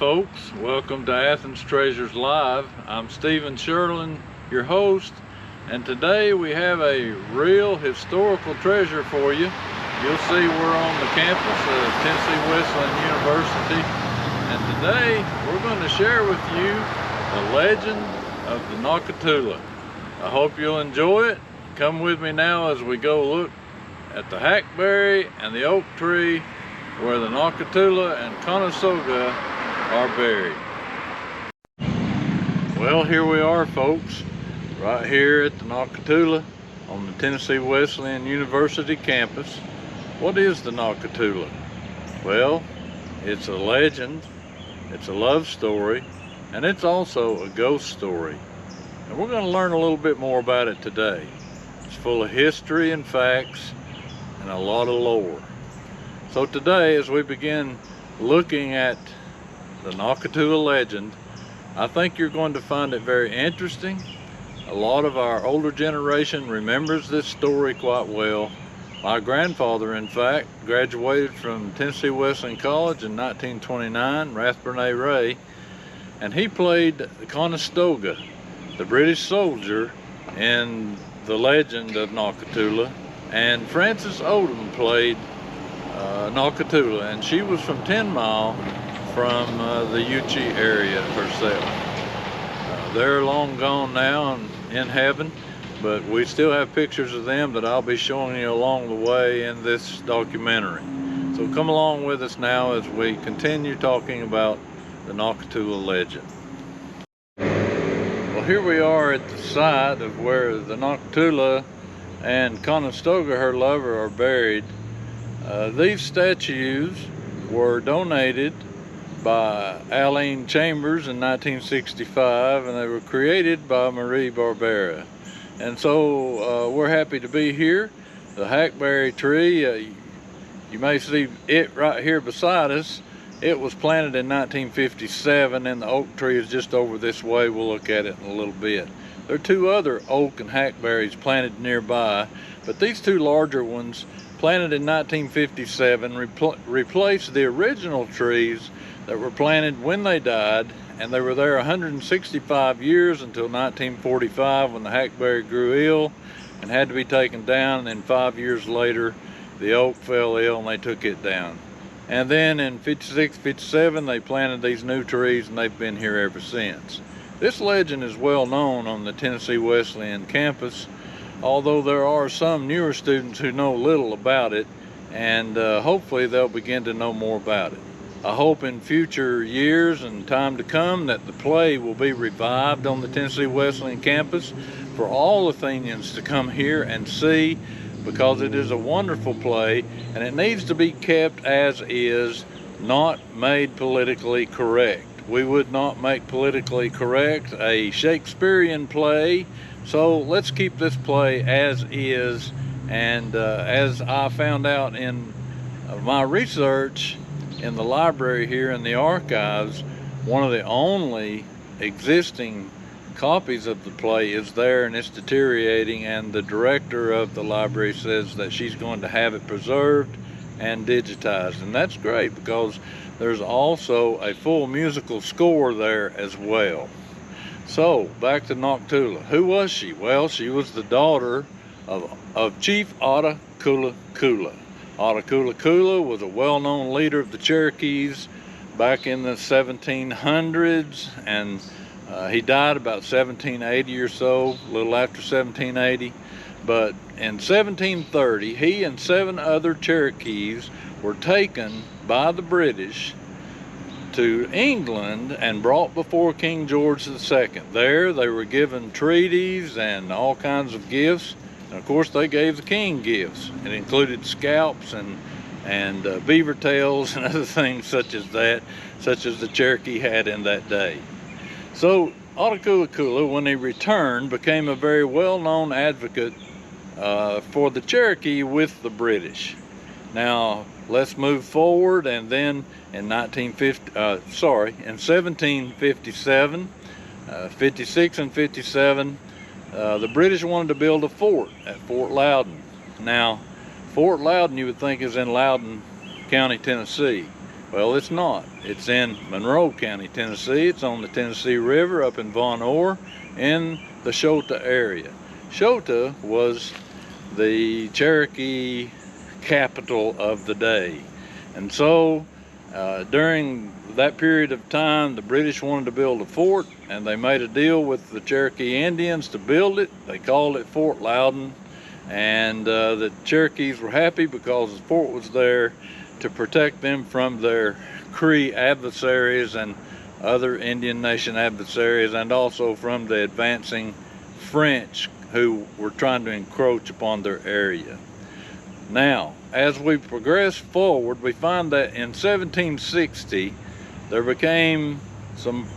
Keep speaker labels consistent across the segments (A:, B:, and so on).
A: folks, welcome to Athens Treasures Live. I'm Stephen Sherlin, your host, and today we have a real historical treasure for you. You'll see we're on the campus of Tennessee Wesleyan University, and today we're going to share with you the legend of the Nocatula. I hope you'll enjoy it. Come with me now as we go look at the hackberry and the oak tree where the Nocatula and Conestoga are buried. Well, here we are, folks, right here at the Nocatula on the Tennessee Wesleyan University campus. What is the Nocatula? Well, it's a legend, it's a love story, and it's also a ghost story. And we're going to learn a little bit more about it today. It's full of history and facts and a lot of lore. So today, as we begin looking at the Nocatula legend, I think you're going to find it very interesting. A lot of our older generation remembers this story quite well. My grandfather, in fact, graduated from Tennessee Wesleyan College in 1929, Rathburn A. Ray, and he played Conestoga, the British soldier in the legend of Nocatula, and Frances Odom played Nocatula, and she was from 10 Mile from the Uchee area herself. They're long gone now and in heaven, but we still have pictures of them that I'll be showing you along the way in this documentary. So come along with us now as we continue talking about the Nocatula legend. Well, here we are at the site of where the Nocatula and Conestoga, her lover, are buried. These statues were donated by Aline Chambers in 1965, and they were created by Marie Barbera. And so we're happy to be here. The hackberry tree, you may see it right here beside us. It was planted in 1957, and the oak tree is just over this way. We'll look at it in a little bit. There are two other oak and hackberries planted nearby, but these two larger ones, planted in 1957, replaced the original trees that were planted when they died, and they were there 165 years until 1945 when the hackberry grew ill and had to be taken down, and then 5 years later the oak fell ill and they took it down. And then in 56, 57 they planted these new trees, and they've been here ever since. This legend is well known on the Tennessee Wesleyan campus, although there are some newer students who know little about it, and hopefully they'll begin to know more about it. I hope in future years and time to come that the play will be revived on the Tennessee Wesleyan campus for all Athenians to come here and see, because it is a wonderful play and it needs to be kept as is, not made politically correct. We would not make politically correct a Shakespearean play, so let's keep this play as is. And as I found out in my research in the library here in the archives, one of the only existing copies of the play is there, and it's deteriorating, and the director of the library says that she's going to have it preserved and digitized, and that's great because there's also a full musical score there as well. So back to Nocatula. Who was she? Well, she was the daughter of Chief Otta Kula Kula. Otta Kula Kula was a well-known leader of the Cherokees back in the 1700s, and he died about 1780 or so, a little after 1780. But in 1730, he and 7 other Cherokees were taken by the British to England and brought before King George II. There they were given treaties and all kinds of gifts, and of course they gave the king gifts. It included scalps and beaver tails and other things such as that, such as the Cherokee had in that day. So Otta Kula Kula, when he returned, became a very well-known advocate for the Cherokee with the British. Now let's move forward, and then in 1757, 56 and 57, the British wanted to build a fort at Fort Loudoun. Now, Fort Loudoun, you would think, is in Loudoun County, Tennessee. Well, it's not. It's in Monroe County, Tennessee. It's on the Tennessee River up in Von Orr in the Chota area. Chota was the Cherokee capital of the day. And so during that period of time, the British wanted to build a fort, and they made a deal with the Cherokee Indians to build it. They called it Fort Loudoun, and the Cherokees were happy because the fort was there to protect them from their Cree adversaries and other Indian Nation adversaries, and also from the advancing French who were trying to encroach upon their area. Now, as we progress forward, we find that in 1760 there became some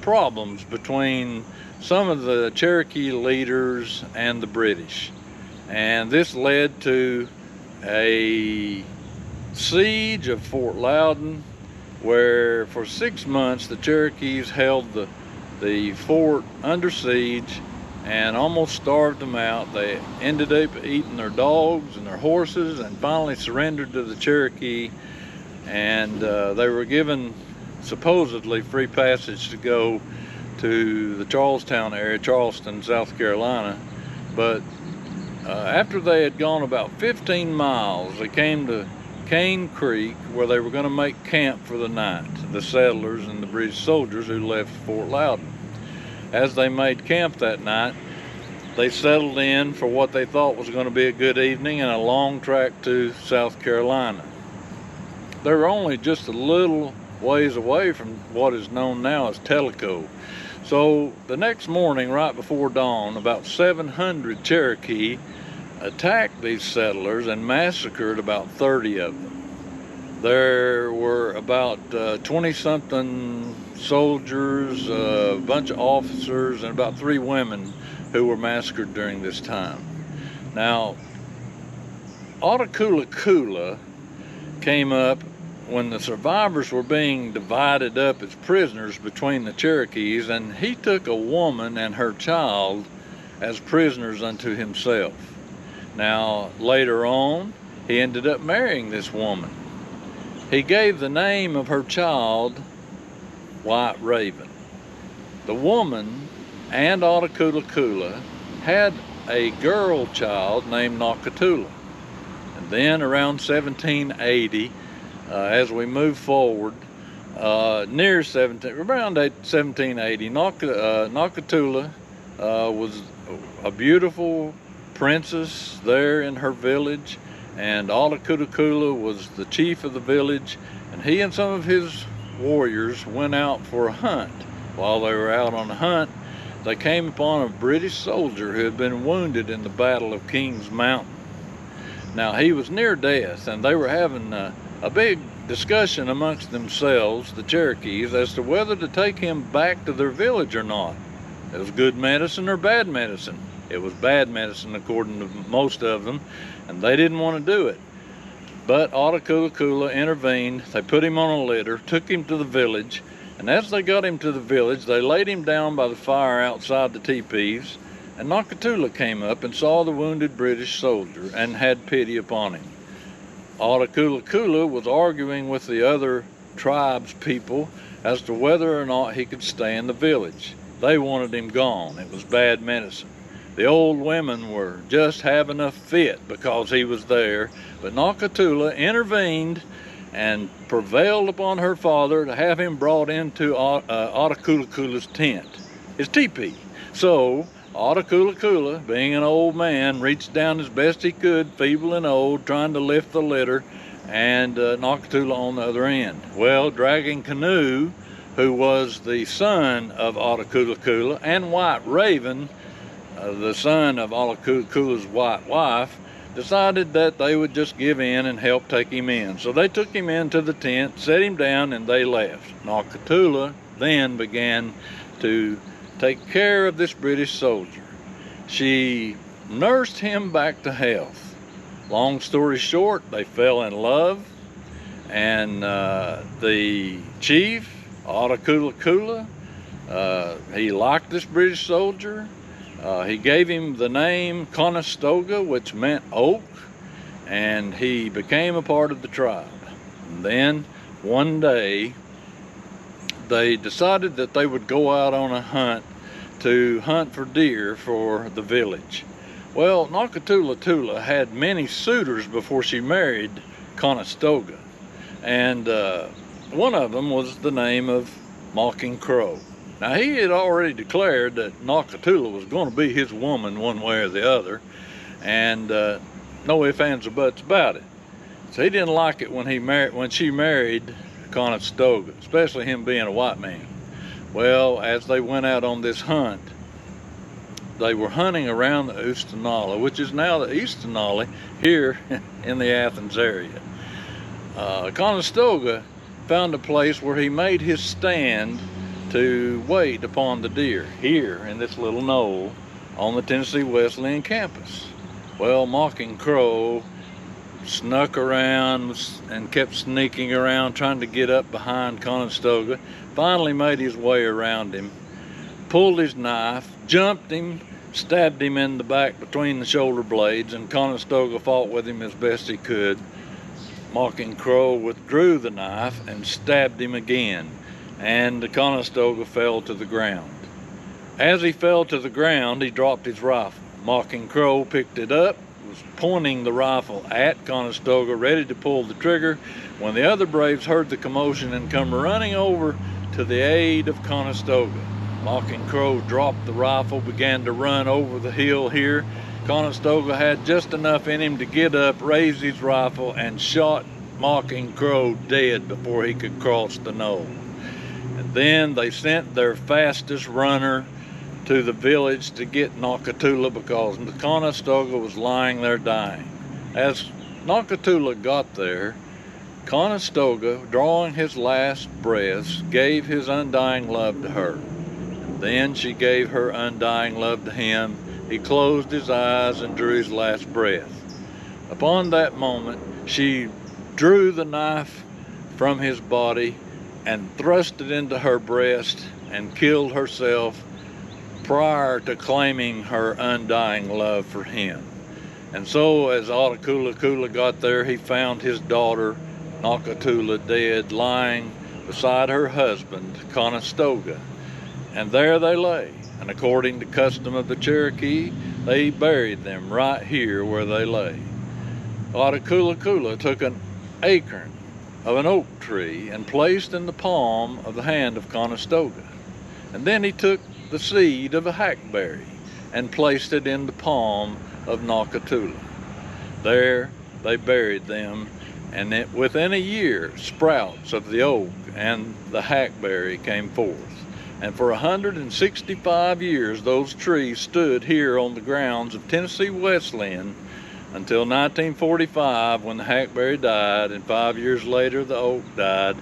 A: problems between some of the Cherokee leaders and the British, and this led to a siege of Fort Loudoun, where for 6 months the Cherokees held the fort under siege and almost starved them out. They ended up eating their dogs and their horses, and finally surrendered to the Cherokee, and they were given supposedly free passage to go to the Charlestown area, Charleston, South Carolina. But after they had gone about 15 miles, they came to Cane Creek, where they were going to make camp for the night, the settlers and the British soldiers who left Fort Loudoun. As they made camp that night, they settled in for what they thought was going to be a good evening and a long track to South Carolina. They were only just a little ways away from what is known now as Tellico. So the next morning, right before dawn, about 700 Cherokee attacked these settlers and massacred about 30 of them. There were about 20-something soldiers, a bunch of officers, and about 3 women who were massacred during this time. Now, Untitled came up when the survivors were being divided up as prisoners between the Cherokees, and he took a woman and her child as prisoners unto himself. Now, later on, he ended up marrying this woman. He gave the name of her child White Raven. The woman and Untitled had a girl child named Nocatula. And then around 1780, as we move forward, around 1780, Nocatula was a beautiful princess there in her village, and Untitled was the chief of the village, and he and some of his warriors went out for a hunt. While they were out on the hunt, they came upon a British soldier who had been wounded in the Battle of Kings Mountain. Now, he was near death, and they were having a big discussion amongst themselves, the Cherokees, as to whether to take him back to their village or not. It was good medicine or bad medicine. It was bad medicine, according to most of them, and they didn't want to do it. But Untitled intervened. They put him on a litter, took him to the village, and as they got him to the village, they laid him down by the fire outside the teepees, and Nocatula came up and saw the wounded British soldier and had pity upon him. Untitled was arguing with the other tribes people as to whether or not he could stay in the village. They wanted him gone. It was bad medicine. The old women were just having a fit because he was there, but Nocatula intervened and prevailed upon her father to have him brought into Untitled tent, his teepee. So Untitled, being an old man, reached down as best he could, feeble and old, trying to lift the litter, and Nocatula on the other end. Well, Dragging Canoe, who was the son of Untitled, and White Raven, the son of Untilted's white wife, decided that they would just give in and help take him in. So they took him into the tent, set him down, and they left. Nocatula then began to take care of this British soldier. She nursed him back to health. Long story short, they fell in love, and the chief, Untitled, he liked this British soldier. He gave him the name Conestoga, which meant oak, and he became a part of the tribe. And then one day they decided that they would go out on a hunt to hunt for deer for the village. Well, Nocatula had many suitors before she married Conestoga, and one of them was the name of Mocking Crow. Now, he had already declared that Nocatula was going to be his woman one way or the other, and no ifs, ands, or buts about it. So he didn't like it when she married Conestoga, especially him being a white man. Well, as they went out on this hunt, they were hunting around the Ustanala, which is now the Eastanala here in the Athens area. Conestoga found a place where he made his stand to wait upon the deer here in this little knoll on the Tennessee Wesleyan campus. Well, Mocking Crow snuck around and kept sneaking around trying to get up behind Conestoga, finally made his way around him, pulled his knife, jumped him, stabbed him in the back between the shoulder blades, and Conestoga fought with him as best he could. Mocking Crow withdrew the knife and stabbed him again, and the Conestoga fell to the ground. As he fell to the ground, he dropped his rifle. Mocking Crow picked it up, was pointing the rifle at Conestoga, ready to pull the trigger, when the other braves heard the commotion and come running over to the aid of Conestoga. Mocking Crow dropped the rifle, began to run over the hill here. Conestoga had just enough in him to get up, raise his rifle, and shot Mocking Crow dead before he could cross the knoll. And then they sent their fastest runner to the village to get Nocatula, because Conestoga was lying there dying. As Nocatula got there, Conestoga, drawing his last breaths, gave his undying love to her. And then she gave her undying love to him. He closed his eyes and drew his last breath. Upon that moment, she drew the knife from his body and thrust it into her breast and killed herself prior to claiming her undying love for him. And so as Athens got there, he found his daughter Nocatula dead, lying beside her husband Conestoga. And there they lay, and according to custom of the Cherokee, they buried them right here where they lay. Athens took an acorn of an oak tree and placed in the palm of the hand of Conestoga. And then he took the seed of a hackberry and placed it in the palm of Nocatula. There they buried them, and within a year, sprouts of the oak and the hackberry came forth. And for 165 years, those trees stood here on the grounds of Tennessee Wesleyan until 1945, when the hackberry died, and 5 years later the oak died.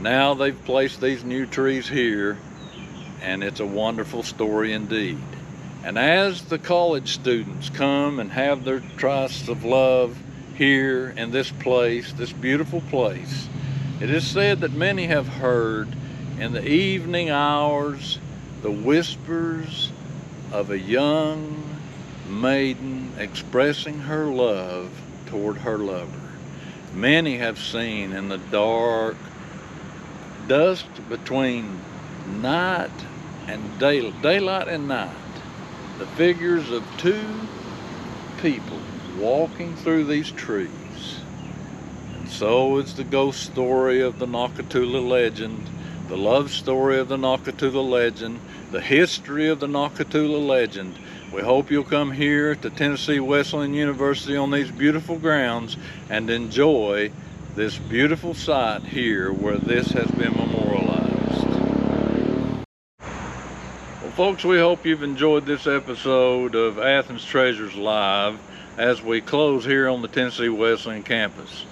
A: Now they've placed these new trees here, and it's a wonderful story indeed. And as the college students come and have their trysts of love here in this place, this beautiful place, it is said that many have heard in the evening hours the whispers of a young maiden expressing her love toward her lover. Many have seen in the dark dusk between night and daylight and night, the figures of two people walking through these trees. And so is the ghost story of the Nocatula legend, the love story of the Nocatula legend, the history of the Nocatula legend. We hope you'll come here to Tennessee Wesleyan University on these beautiful grounds and enjoy this beautiful site here where this has been memorialized. Well, folks, we hope you've enjoyed this episode of Athens Treasures Live as we close here on the Tennessee Wesleyan campus.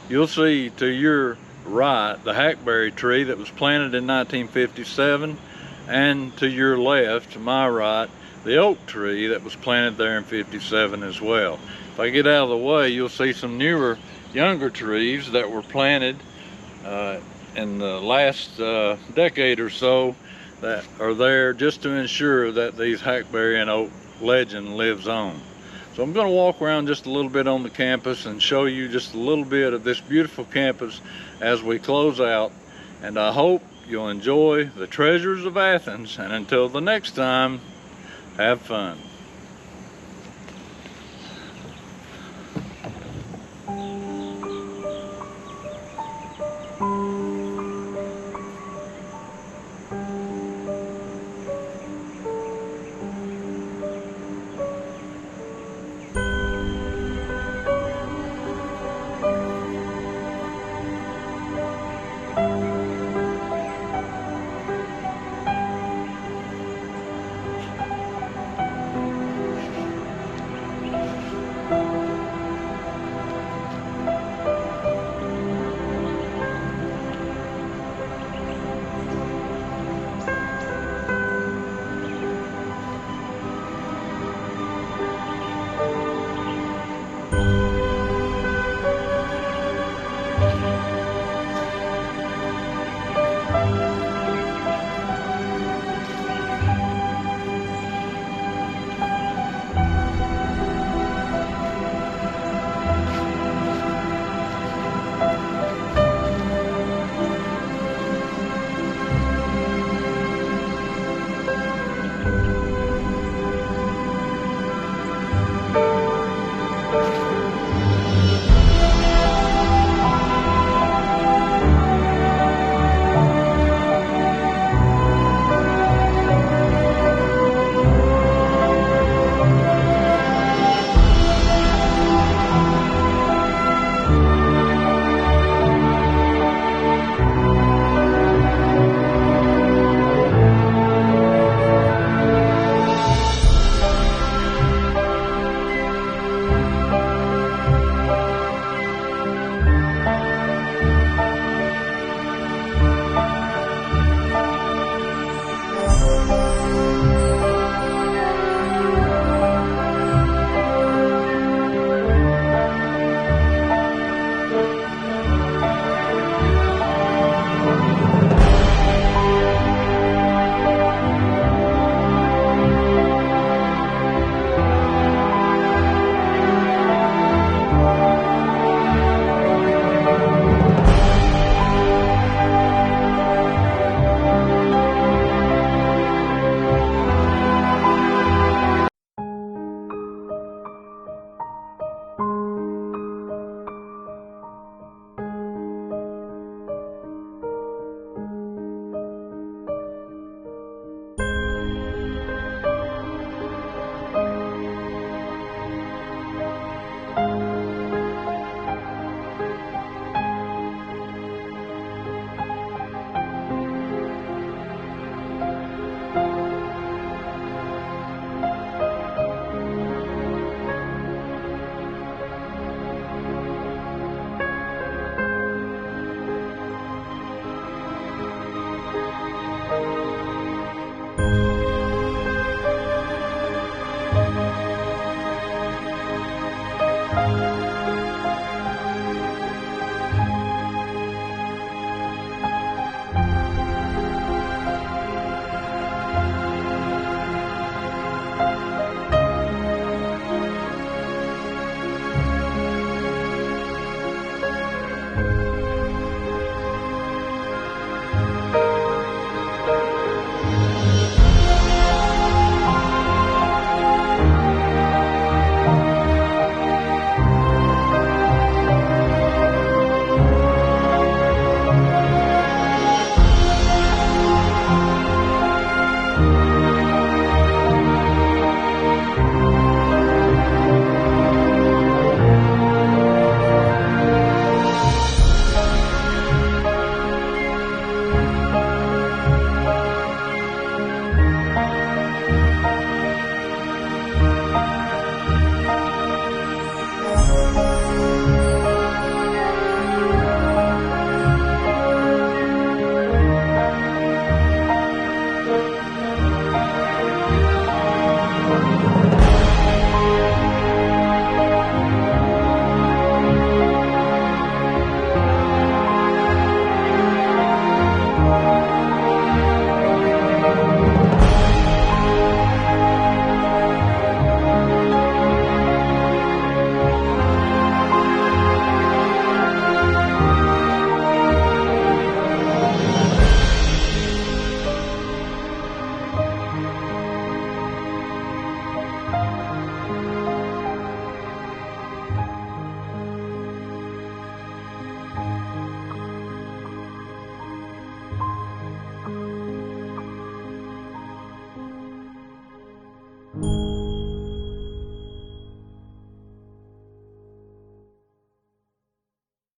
A: You'll see to your right the hackberry tree that was planted in 1957, and to your left, to my right, the oak tree that was planted there in 57 as well. If I get out of the way, you'll see some newer, younger trees that were planted in the last decade or so that are there just to ensure that these hackberry and oak legend lives on. So I'm going to walk around just a little bit on the campus and show you just a little bit of this beautiful campus as we close out. And I hope you'll enjoy the treasures of Athens. And until the next time, have fun.